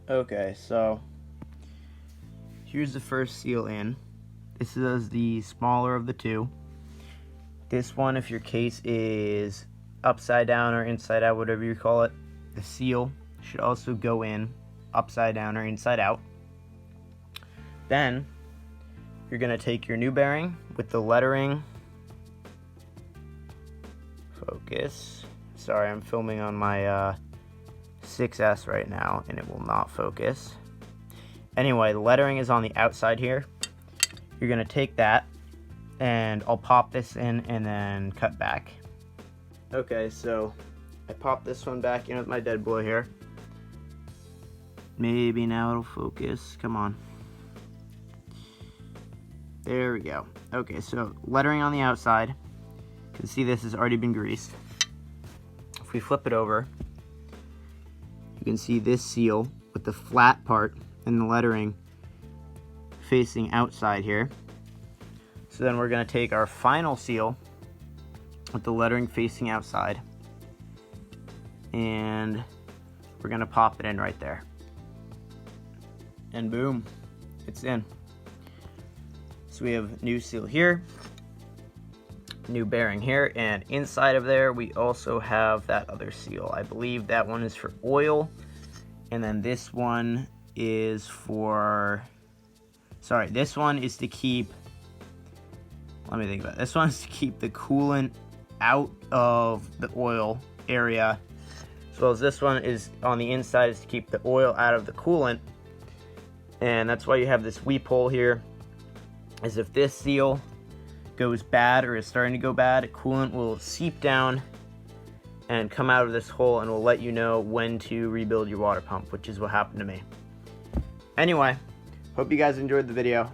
Okay, so here's the first seal in. This is the smaller of the two. This one, if your case is upside down or inside out, whatever you call it, the seal should also go in upside down or inside out. Then you're going to take your new bearing with the lettering. Focus. Sorry, I'm filming on my 6S right now and it will not focus. Anyway, the lettering is on the outside here. You're going to take that and I'll pop this in and then cut back. Okay, so I popped this one back in with my dead boy here. Maybe now it'll focus. Come on. There we go. Okay, so lettering on the outside. You can see this has already been greased. If we flip it over, you can see this seal with the flat part and the lettering facing outside here. So then we're going to take our final seal with the lettering facing outside and we're going to pop it in right there. And boom, it's in. So we have new seal here, new bearing here, and inside of there we also have that other seal. I believe that one is for oil, and then this one is for, sorry, this one is to keep, let me think about it. This one is to keep the coolant out of the oil area, as well as this one is on the inside is to keep the oil out of the coolant. And that's why you have this weep hole here, as if this seal goes bad or is starting to go bad, coolant will seep down and come out of this hole and will let you know when to rebuild your water pump, which is what happened to me. Anyway, hope you guys enjoyed the video.